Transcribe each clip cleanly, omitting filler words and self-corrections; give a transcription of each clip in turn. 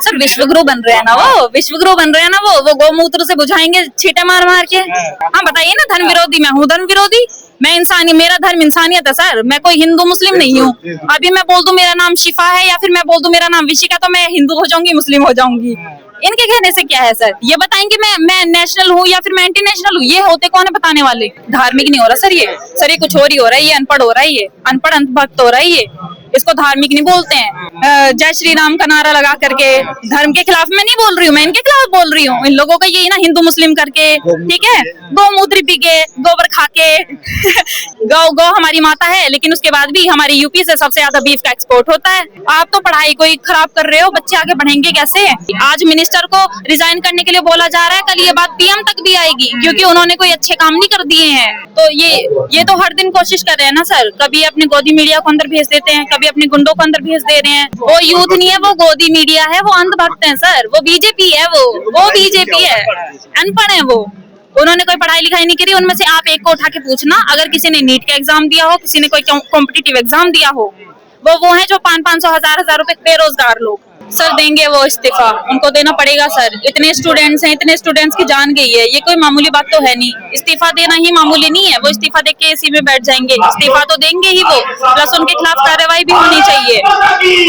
Sir विश्व गुरु बन रहे हैं ना, वो विश्व गुरु बन रहे हैं ना, वो गौमूत्र से बुझाएंगे छींटे मार मार के। हाँ बताइए ना, धर्म विरोधी मैं हूँ, धर्म विरोधी मैं इंसानी, मेरा धर्म इंसानियत है सर, मैं कोई हिंदू मुस्लिम नहीं हूँ। अभी मैं बोल दूं मेरा नाम शिफा है या फिर मैं बोल दूं मेरा नाम विशिका, तो मैं हिंदू हो जाऊंगी, मुस्लिम हो जाऊंगी। इनके कहने से क्या है सर? ये बताएंगे मैं नेशनल हूँ या फिर मैं इंटरनेशनल हूँ, ये होते कौन है बताने वाले? धार्मिक नहीं हो रहा सर, ये कुछ और ही हो रहा है, ये अनपढ़ हो रहा है, ये अनपढ़ अंधभक्त हो रहा है, ये इसको धार्मिक नहीं बोलते हैं। जय श्री राम का नारा लगा करके धर्म के खिलाफ मैं नहीं बोल रही हूँ, मैं इनके खिलाफ बोल रही हूँ। इन लोगों का यही ना, हिंदू मुस्लिम करके, ठीक है, गौमूत्र पी के, गोबर खा के गौ हमारी माता है, लेकिन उसके बाद भी हमारी यूपी से सबसे ज्यादा बीफ का एक्सपोर्ट होता है। आप तो पढ़ाई को ही खराब कर रहे हो, बच्चे आगे बढ़ेंगे कैसे? आज मिनिस्टर को रिजाइन करने के लिए बोला जा रहा है, कल ये बात पीएम तक भी आएगी, क्योंकि उन्होंने कोई अच्छे काम नहीं कर दिए हैं। तो ये तो हर दिन कोशिश कर रहे हैं ना सर, कभी अपने गोदी मीडिया को अंदर भेज देते हैं, कभी अपने गुंडों को अंदर भेज दे रहे हैं। वो यूथ नहीं है, वो गोदी मीडिया है, वो अंधभक्त है सर, वो बीजेपी है, वो बीजेपी है, अनपढ़ है वो। उन्होंने कोई पढ़ाई लिखाई नहीं करी। उनमें से आप एक को उठा के पूछना, अगर किसी ने नीट का एग्जाम दिया हो, किसी ने कोई कॉम्पिटिटिव एग्जाम दिया हो, वो है जो 500-500 हजार रुपए बेरोजगार लोग। सर देंगे वो इस्तीफा, उनको देना पड़ेगा सर। इतने स्टूडेंट्स हैं, इतने स्टूडेंट्स की जान गई है, ये कोई मामूली बात तो है नहीं। इस्तीफा देना ही मामूली नहीं है, वो इस्तीफा दे के एसी में बैठ जाएंगे, इस्तीफा तो देंगे ही वो, प्लस उनके खिलाफ कार्रवाई भी होनी चाहिए।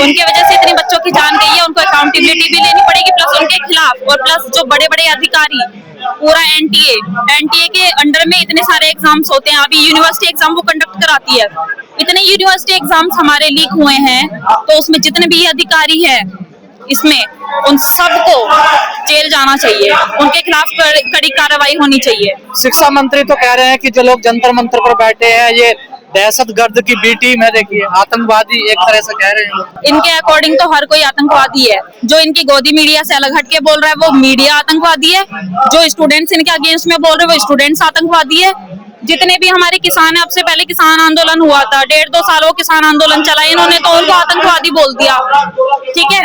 उनकी वजह से इतनी बच्चों की जान गई है, उनको अकाउंटेबिलिटी भी लेनी पड़ेगी, प्लस उनके खिलाफ, और प्लस जो बड़े बड़े अधिकारी, पूरा एनटीए के अंडर में इतने सारे एग्जाम्स होते हैं। अभी यूनिवर्सिटी एग्जाम वो कंडक्ट कराती है, इतने यूनिवर्सिटी एग्जाम्स हमारे लीक हुए हैं, तो उसमें जितने भी अधिकारी हैं इसमें, उन सबको जेल जाना चाहिए, उनके खिलाफ कड़ी कार्रवाई होनी चाहिए। शिक्षा मंत्री तो कह रहे हैं कि जो लोग जंतर मंतर पर बैठे हैं ये दहशतगर्द की बी टीम है, देखिए आतंकवादी एक तरह से कह रहे हैं। इनके अकॉर्डिंग तो हर कोई आतंकवादी है। जो इनकी गोदी मीडिया से अलग हटके बोल रहा है वो मीडिया आतंकवादी है, जो स्टूडेंट्स इनके अगेंस्ट में बोल रहे हैं वो स्टूडेंट्स आतंकवादी है। जितने भी हमारे किसान है, अब से पहले किसान आंदोलन हुआ था, 1.5-2 साल वो किसान आंदोलन चला, इन्होंने तो उनको आतंकवादी बोल दिया, ठीक है।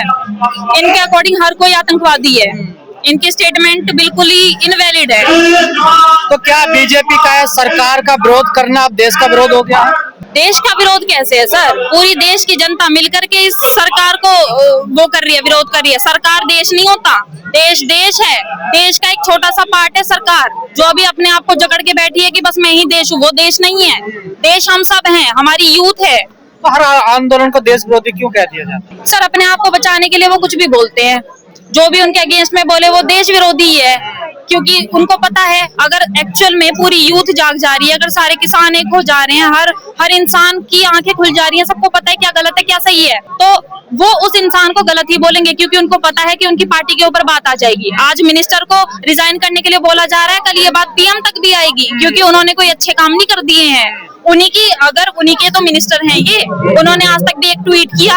इनके अकॉर्डिंग हर कोई आतंकवादी है, इनकी स्टेटमेंट बिल्कुल ही इनवैलिड है। तो क्या बीजेपी का सरकार का विरोध करना अब देश का विरोध हो गया? देश का विरोध कैसे है सर? पूरी देश की जनता मिलकर के इस सरकार को वो कर रही है, विरोध कर रही है। सरकार देश नहीं होता, देश है, देश का एक छोटा सा पार्ट है सरकार, जो अभी अपने आप को जकड़ के बैठी है कि बस मैं ही देश हूँ। वो देश नहीं है, देश हम सब हैं, हमारी यूथ है। तो हर आंदोलन को देश विरोधी क्यों कह दिया जाता है? सर अपने आप को बचाने के लिए वो कुछ भी बोलते हैं, जो भी उनके अगेंस्ट में बोले वो देश विरोधी है, क्योंकि उनको पता है अगर एक्चुअल में पूरी यूथ जाग जा रही है, अगर सारे किसान एक हो जा रहे हैं, हर इंसान की आंखें खुल जा रही हैं, सबको पता है क्या गलत है क्या सही है, तो वो उस इंसान को गलत ही बोलेंगे, क्योंकि उनको पता है कि उनकी पार्टी के ऊपर बात आ जाएगी। आज मिनिस्टर को रिजाइन करने के लिए बोला जा रहा है, कल ये बात पीएम तक भी आएगी, क्योंकि उन्होंने कोई अच्छे काम नहीं कर दिए हैं। उन्हीं के तो मिनिस्टर हैं ये, उन्होंने आज तक भी एक ट्वीट भी किया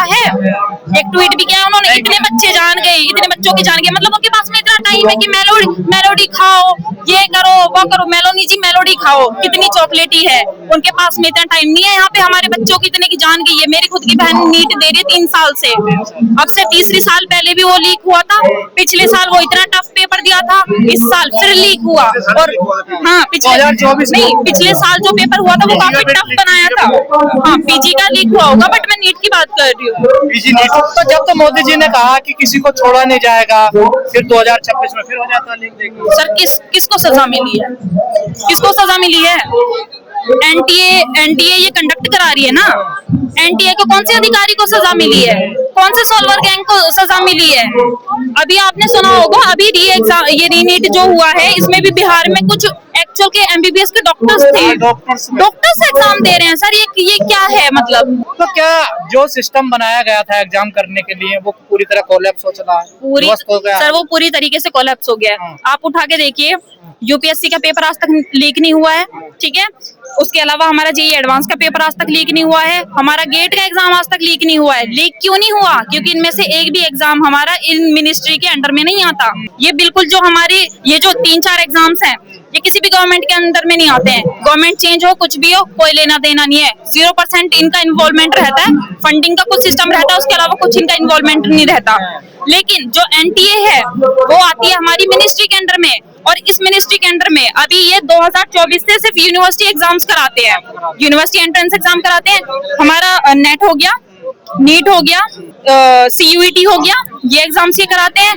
है उन्होंने। इतने बच्चे जान गए, इतने बच्चों की जान गए, मतलब उनके पास में इतना टाइम है कि मेलोडी खाओ, ये करो वो करो, मेलोनी जी मेलोडी खाओ, कितनी चॉकलेटी है, उनके पास में इतना टाइम नहीं है। यहाँ पे हमारे बच्चों की इतने की जान गई है। मेरी खुद की बहन नीट दे रही है 3 साल से, अब से 3 साल पहले भी वो लीक हुआ था, पिछले साल वो इतना टफ पेपर दिया था, इस साल फिर लीक हुआ, और हाँ पिछले साल जो पेपर हुआ था वो काफी टफ बनाया था। हाँ पीजी का लीक हुआ होगा, बट मैं नीट की बात कर रही हूँ। पीजी नीट तो जब तो मोदी जी ने कहा कि किसी को छोड़ा नहीं जाएगा, फिर 2026 में फिर हो जाता लीक, देखिए सर किसको सजा मिली है? किसको सजा मिली है? एनटीए ये कंडक्ट करा रही है ना, एनटीए को कौन से अधिकारी को सजा मिली है? कौन से सॉल्वर गैंग को सजा मिली है? अभी आपने सुना होगा, अभी ये रीनीट जो हुआ है, इसमें भी बिहार में कुछ एक्चुअल के एमबीबीएस के डॉक्टर्स थे, डॉक्टर्स एग्जाम दे रहे हैं सर। ये क्या है मतलब? तो क्या जो सिस्टम बनाया गया था एग्जाम करने के लिए वो पूरी तरह कोलैप्स हो चला है? सर वो पूरी तरीके से कोलैप्स हो गया है। आप उठा के देखिए, यूपीएससी का पेपर आज तक लीक नहीं हुआ है, ठीक है। उसके अलावा हमारा जेईई एडवांस का पेपर आज तक लीक नहीं हुआ है, हमारा गेट का एग्जाम आज तक लीक नहीं हुआ है। लीक क्यों नहीं हुआ? क्योंकि इनमें से एक भी एग्जाम हमारा इन मिनिस्ट्री के अंडर में नहीं आता। ये बिल्कुल जो हमारी ये जो 3-4 एग्जाम्स हैं, ये किसी भी गवर्नमेंट के अंदर में नहीं आते हैं। गवर्नमेंट चेंज हो कुछ भी हो, कोई लेना देना नहीं है, 0% इनका इन्वॉल्वमेंट रहता है। फंडिंग का कुछ सिस्टम रहता है, उसके अलावा कुछ इनका इन्वॉल्वमेंट नहीं रहता। लेकिन जो एनटीए है वो आती है हमारी मिनिस्ट्री के अंडर में, और इस मिनिस्ट्री के अंडर में अभी ये 2024 से सिर्फ यूनिवर्सिटी एग्जाम्स कराते हैं, यूनिवर्सिटी एंट्रेंस एग्जाम कराते हैं। हमारा नेट हो गया, नीट हो गया, CUET हो गया, ये एग्जाम्स ये कराते हैं,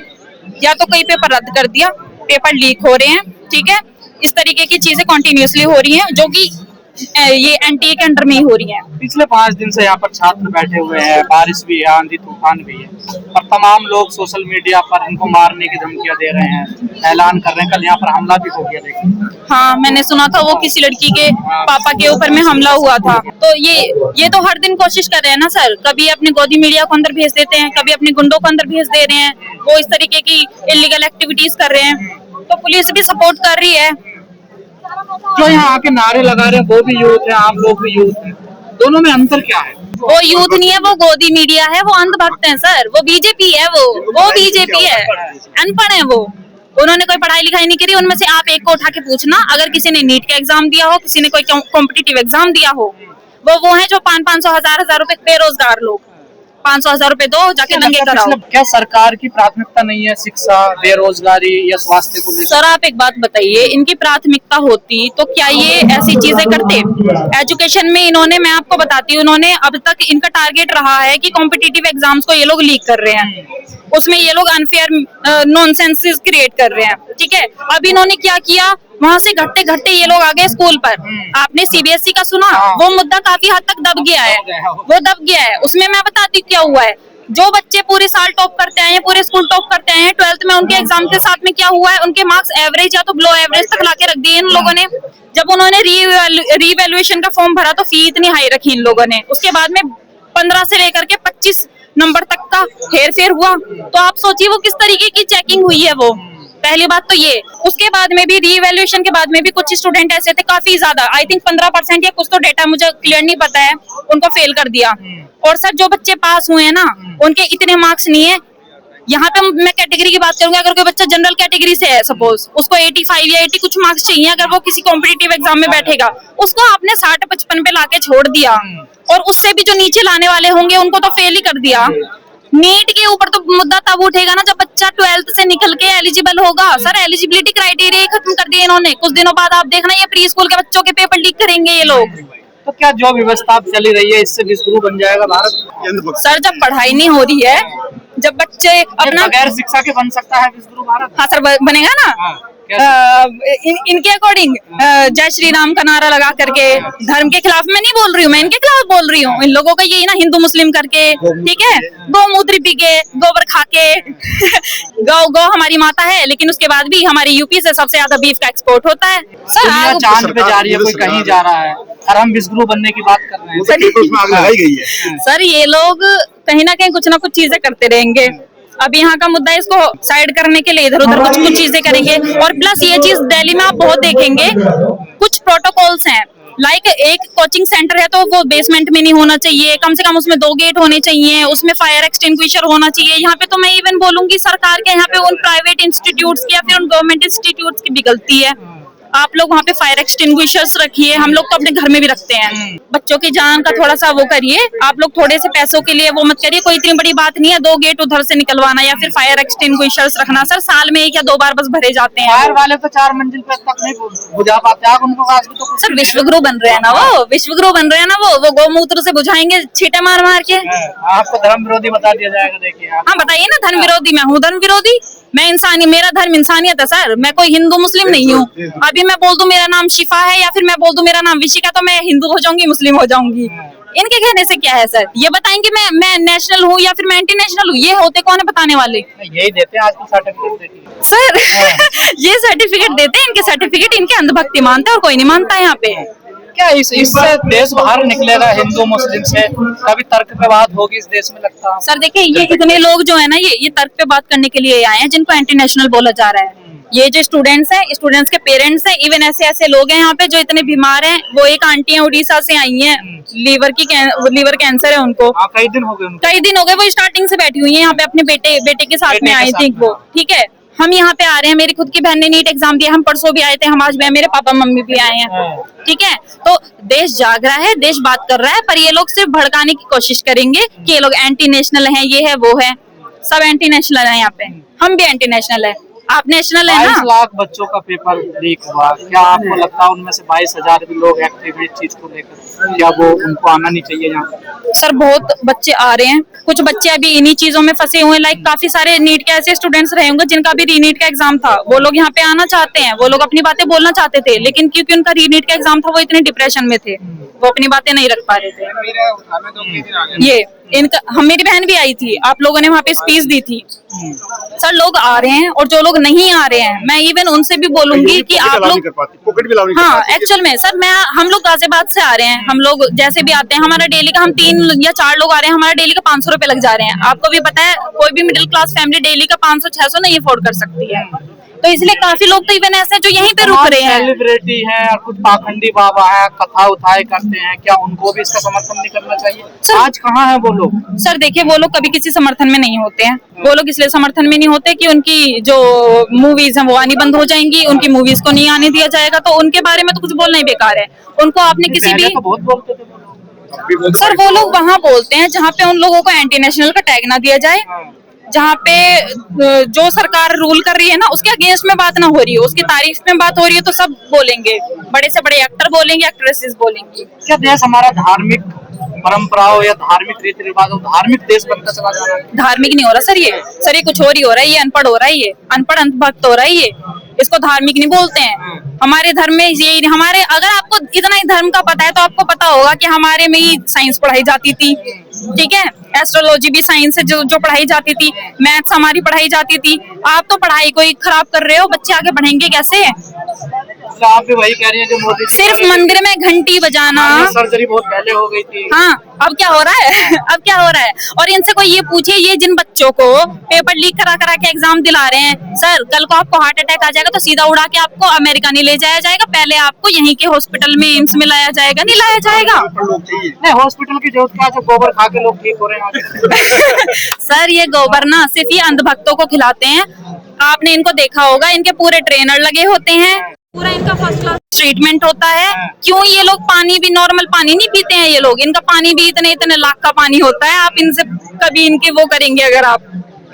या तो कई पेपर रद्द कर दिया, पेपर लीक हो रहे हैं, ठीक है। इस तरीके की चीजें कंटिन्यूअसली हो रही हैं, जो कि ये NTA के अंडर में ही हो रही हैं। पिछले 5 दिन से यहाँ पर छात्र बैठे हुए हैं, बारिश भी है, आंधी तूफान भी है, और तमाम लोग सोशल मीडिया पर इनको मारने की धमकियां दे रहे हैं, ऐलान कर रहे हैं। कल यहाँ पर हमला भी हो गया, देखिए। हाँ, मैंने सुना था वो किसी लड़की के पापा के ऊपर में हमला हुआ था। तो ये तो हर दिन कोशिश कर रहे हैं ना सर, कभी अपने गोदी मीडिया को अंदर भेज देते हैं, कभी अपने गुंडों को अंदर भेज दे रहे हैं, वो इस तरीके की इलीगल एक्टिविटीज कर रहे हैं। तो पुलिस भी सपोर्ट कर रही है। जो यहाँ आके नारे लगा रहे हैं वो भी यूथ है, आप लोग भी यूथ हैं, दोनों में अंतर क्या है? वो यूथ नहीं है, वो गोदी मीडिया है, वो अंधभक्त हैं सर, वो बीजेपी है, वो बीजेपी है, अनपढ़ है वो। उन्होंने कोई पढ़ाई लिखाई नहीं करी। उनमें से आप एक को उठा के पूछना, अगर किसी ने नीट का एग्जाम दिया हो, किसी ने कोई कॉम्पिटिटिव एग्जाम दिया हो, वो है जो 500-500 हजार रुपए बेरोजगार लोग, 500,000 रुपए दो, जाके दंगे कराओ। क्या सरकार की प्राथमिकता नहीं है शिक्षा, बेरोजगारी या स्वास्थ्य को लेकर? सर आप एक बात बताइए, इनकी प्राथमिकता होती तो क्या ये ऐसी चीजें करते? एजुकेशन में इन्होंने, मैं आपको बताती हूँ, इन्होंने अब तक इनका टारगेट रहा है कि कॉम्पिटिटिव एग्जाम्स को ये लोग लीक कर रहे हैं, उसमें ये लोग अनफेयर नॉनसेंसेस क्रिएट कर रहे हैं, ठीक है। अब इन्होंने क्या किया, वहां से घटते घटते ये लोग आ गए स्कूल पर। आपने CBSE का सुना, वो मुद्दा काफी हद तक दब गया है, वो दब गया है। उसमें मैं बताती हूँ क्या हुआ है। जो बच्चे पूरे साल टॉप करते आए हैं, पूरे स्कूल टॉप करते आए हैं, 12th में उनके एग्जाम के साथ में क्या हुआ है, उनके मार्क्स एवरेज या तो बिलो एवरेज तक लाके रख दिए इन लोगों ने। जब उन्होंने रीवैल्यूएशन का फॉर्म भरा तो फी इतनी हाई रखी इन लोगों ने, उसके बाद में 15 से लेकर के 25 नंबर तक का हेर फेर हुआ। तो आप सोचिए वो किस तरीके की चेकिंग हुई है। वो पहली बात तो ये, उसके बाद में भी रीवैल्यूएशन के बाद में भी कुछ स्टूडेंट ऐसे थे, काफी ज्यादा, आई थिंक 15% या कुछ तो डेटा मुझे क्लियर नहीं पता है, उनको फेल कर दिया। और सर जो बच्चे पास हुए हैं ना, उनके इतने मार्क्स नहीं है। यहाँ पे मैं कैटेगरी की बात करूंगा, अगर कोई बच्चा जनरल कैटेगरी से है, सपोज उसको 85 या 80 कुछ मार्क्स चाहिए, अगर वो किसी कॉम्पिटिटिव एग्जाम में बैठेगा, उसको आपने 60-55 पे लाके छोड़ दिया, और उससे भी जो नीचे लाने वाले होंगे उनको तो फेल ही कर दिया। नीट के ऊपर तो मुद्दा तब उठेगा ना जब बच्चा 12th से निकल के एलिजिबल होगा। सर एलिजिबिलिटी क्राइटेरिया ही खत्म कर दिया इन्होंने। कुछ दिनों बाद आप देखना ये प्री स्कूल के बच्चों के पेपर लीक करेंगे ये लोग। तो क्या जो व्यवस्था चली रही है इससे विश्वगुरु बन जाएगा भारत? सर जब पढ़ाई नहीं हो रही है, जब बच्चे अपना बगैर शिक्षा के बन सकता है विश्वगुरु भारत? हाँ सर बनेगा ना। इनके अकॉर्डिंग जय श्री राम का नारा लगा करके, धर्म के खिलाफ मैं नहीं बोल रही हूँ, मैं इनके खिलाफ बोल रही हूँ। इन लोगों का यही ना, हिंदू मुस्लिम करके, ठीक है, गौमूत्र पी के, गोबर खा के गौ हमारी माता है, लेकिन उसके बाद भी हमारे यूपी से सबसे ज्यादा बीफ का एक्सपोर्ट होता है। सर चांद पे जा रही है, कोई कहीं जा रहा है, और हम विश्वगुरु बनने की बात कर रहे हैं। आग लगाई गई है। सर ये लोग कहीं ना कहीं कुछ ना कुछ चीजें करते रहेंगे। अब यहाँ का मुद्दा, इसको साइड करने के लिए इधर उधर कुछ चीजें करेंगे। और प्लस ये चीज दिल्ली में आप बहुत देखेंगे, कुछ प्रोटोकॉल्स हैं, लाइक एक कोचिंग सेंटर है तो वो बेसमेंट में नहीं होना चाहिए, कम से कम उसमें 2 गेट होने चाहिए, उसमें फायर एक्सटिंग्विशर होना चाहिए। यहाँ पे तो मैं इवन बोलूंगी सरकार के यहाँ पे उन प्राइवेट इंस्टीट्यूट्स की या फिर उन गवर्नमेंट इंस्टीट्यूट्स की भी गलती है। आप लोग वहाँ पे फायर एक्सटिंग्विशर्स रखिए, हम लोग तो अपने घर में भी रखते हैं। बच्चों की जान का थोड़ा सा वो करिए, आप लोग थोड़े से पैसों के लिए वो मत करिए, कोई इतनी बड़ी बात नहीं है 2 गेट उधर से निकलवाना या फिर फायर एक्सटिंग्विशर्स रखना। सर साल में 1 या 2 बार बस भरे जाते हैं। फायर वाले तो 4 मंजिल पे तक नहीं बुझा पाते, आग उनको आज भी तो। सर विश्वगुरु बन रहे हैं ना वो, विश्वगुरु बन रहे हैं ना वो गौमूत्र से बुझाएंगे छींटे मार मार के। आपको धर्म विरोधी बता दिया जाएगा, देखिए। हाँ बताइए ना, धर्म विरोधी मैं हूँ, धर्म विरोधी मैं इंसानी, मेरा धर्म इंसानियत है सर, मैं कोई हिंदू मुस्लिम नहीं हूँ। अभी मैं बोल दूं मेरा नाम शिफा है या फिर मैं बोल दूं मेरा नाम विशिका, तो मैं हिंदू हो जाऊंगी, मुस्लिम हो जाऊंगी। इनके कहने से क्या है सर? ये बताएंगे मैं नेशनल हूँ या फिर मैं इंटरनेशनल हूँ, ये होते कौन है बताने वाले? यही देते हैं आजकल सर्टिफिकेट सर ये सर्टिफिकेट देते हैं, इनके सर्टिफिकेट इनके अंधभक्ति मानते हैं और कोई नहीं मानता है यहाँ पे। क्या इससे देश बाहर निकलेगा हिंदू मुस्लिम से? कभी तर्क पे बात होगी इस देश में, लगता है? सर देखिए, ये इतने लोग जो है ना, ये तर्क पे बात करने के लिए आए हैं जिनको इंटरनेशनल बोला जा रहा है। ये जो स्टूडेंट्स हैं, स्टूडेंट्स के पेरेंट्स हैं, इवन ऐसे लोग हैं यहाँ पे जो इतने बीमार हैं। वो एक आंटी है उड़ीसा से आई हैं, लीवर कैंसर है उनको। कई दिन हो गए वो स्टार्टिंग से बैठी हुई है यहाँ पे अपने बेटे के साथ में आई थिंक वो, ठीक है। हम यहाँ पे आ रहे हैं, मेरी खुद की बहन ने नीट एग्जाम दिया, हम परसों भी आए थे, हम आज भी, मेरे पापा मम्मी भी आए हैं, ठीक है। तो देश जाग रहा है, देश बात कर रहा है, पर ये लोग सिर्फ भड़काने की कोशिश करेंगे कि ये लोग एंटी नेशनल हैं, ये है वो है। सब एंटी नेशनल है यहाँ पे, हम भी एंटी नेशनल है। आप नेशनल है 22 ना। लाख बच्चों का पेपर लीक हुआ, क्या आपको लगता है उनमें से 22,000 भी लोग एक्टिव हैं इस चीज को लेकर, क्या वो उनको आना नहीं चाहिए यहाँ पे? सर बहुत बच्चे आ रहे हैं, कुछ बच्चे अभी इन्हीं चीजों में फंसे हुए हैं। लाइक काफी सारे नीट के ऐसे स्टूडेंट्स रहे होंगे जिनका भी रीनीट का एग्जाम था, वो लोग यहाँ पे आना चाहते हैं, वो लोग अपनी बातें बोलना चाहते थे, लेकिन क्योंकि उनका रीनीट का एग्जाम था वो इतने डिप्रेशन में थे, वो अपनी बातें नहीं रख पा रहे थे। ये इनका हम मेरी बहन भी आई थी, आप लोगों ने वहाँ पे स्पीच दी थी। सर लोग आ रहे हैं और जो लोग नहीं आ रहे हैं, मैं इवन उनसे भी बोलूंगी कि आप लोग, हाँ एक्चुअल में सर हम लोग गाजियाबाद से आ रहे हैं, हम लोग जैसे भी आते हैं, हमारा डेली का हम 3 या 4 लोग आ रहे हैं, हमारा डेली का 500 रुपए लग जा रहे हैं। आपको भी पता है कोई भी मिडिल क्लास फैमिली डेली का 500-600 नहीं अफोर्ड कर सकती है, तो इसलिए काफी लोग तो इवन ऐसे जो यहीं पे रुक रहे हैं। सेलिब्रिटी हैं और कुछ पाखंडी बाबा है, कथा उठाए करते हैं, क्या उनको भी इसका समर्थन नहीं करना चाहिए? आज कहाँ है वो लोग? सर देखिए वो लोग कभी किसी समर्थन में नहीं होते हैं, वो लोग इसलिए समर्थन में नहीं होते कि उनकी जो मूवीज हैं वो आनी बंद हो जाएंगी, उनकी मूवीज को नहीं आने दिया जाएगा, तो उनके बारे में तो कुछ बोलना ही बेकार है। उनको आपने किसी भी, तो बहुत बोलते थे वो लोग। सर वो लोग वहाँ बोलते हैं जहाँ पे उन लोगों को एंटी नेशनल का टैग ना दिया जाए, जहाँ पे जो सरकार रूल कर रही है ना उसके अगेंस्ट में बात ना हो रही है, उसकी तारीफ में बात हो रही है, तो सब बोलेंगे, बड़े से बड़े एक्टर बोलेंगे, एक्ट्रेसेस बोलेंगी। क्या देश हमारा धार्मिक परंपराओं या धार्मिक रीति रिवाजों धार्मिक देश बनता चला जा रहा है? धार्मिक नहीं हो रहा सर ये कुछ और ही हो रहा है, ये अनपढ़ हो रहा है, ये अनपढ़ अंधभक्त हो रहा है, ये इसको धार्मिक नहीं बोलते हैं। हमारे धर्म में ये हमारे, अगर आपको इतना ही धर्म का पता है तो आपको पता होगा कि हमारे में ही साइंस पढ़ाई जाती थी, ठीक है, एस्ट्रोलॉजी भी साइंस है जो पढ़ाई जाती थी, मैथ्स हमारी पढ़ाई जाती थी। आप तो पढ़ाई को ही खराब कर रहे हो, बच्चे आगे बढ़ेंगे कैसे? तो आप भी वही कह रही हैं जो मोदी सिर्फ मंदिर में घंटी बजाना। सर्जरी बहुत पहले हो गई थी। हाँ अब क्या हो रहा है अब क्या हो रहा है? और इनसे कोई ये पूछे, ये जिन बच्चों को पेपर लीक करा करा के एग्जाम दिला रहे हैं, सर कल को आपको हार्ट अटैक आ जाएगा तो सीधा उड़ा के आपको अमेरिका नहीं ले जाया जाएगा, पहले आपको यहीं के हॉस्पिटल में, एम्स में लाया जाएगा, नहीं लाया जाएगा? नहीं, हॉस्पिटल की जरूरत क्या है जब गोबर खा के लोग ठीक हो रहे हैं? सर ये गोबर ना सिर्फ ये अंधभक्तों को खिलाते हैं, आपने इनको देखा होगा, इनके पूरे ट्रेनर लगे होते हैं, पूरा इनका फर्स्ट क्लास ट्रीटमेंट होता है। क्यों ये लोग पानी भी नॉर्मल पानी नहीं पीते हैं, ये लोग इनका पानी भी इतने लाख का पानी होता है। आप इनसे कभी इनके वो करेंगे, अगर आप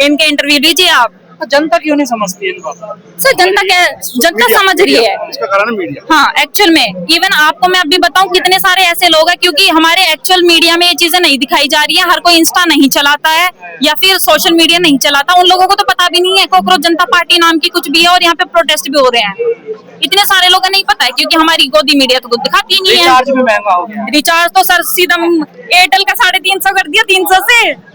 इनके इंटरव्यू लीजिए आप, तो जनता क्यों नहीं समझती है इनको? सर जनता समझ रही है, इसका कारण मीडिया। हाँ एक्चुअल में इवन आपको मैं अभी बताऊं कितने सारे ऐसे लोग हैं, क्योंकि हमारे एक्चुअल मीडिया में ये चीजें नहीं दिखाई जा रही है, हर कोई इंस्टा नहीं चलाता है या फिर सोशल मीडिया नहीं चलाता, उन लोगों को तो पता भी नहीं है कॉकरोच जनता पार्टी नाम की कुछ भी है और यहाँ पे प्रोटेस्ट भी हो रहे हैं। इतने सारे लोगों को नहीं पता है क्योंकि हमारी गोदी मीडिया तो कुछ दिखाती नहीं है। रिचार्ज भी महंगा हो गया। रिचार्ज तो सर सीधा एयरटेल का 350 कर दिया 300 से।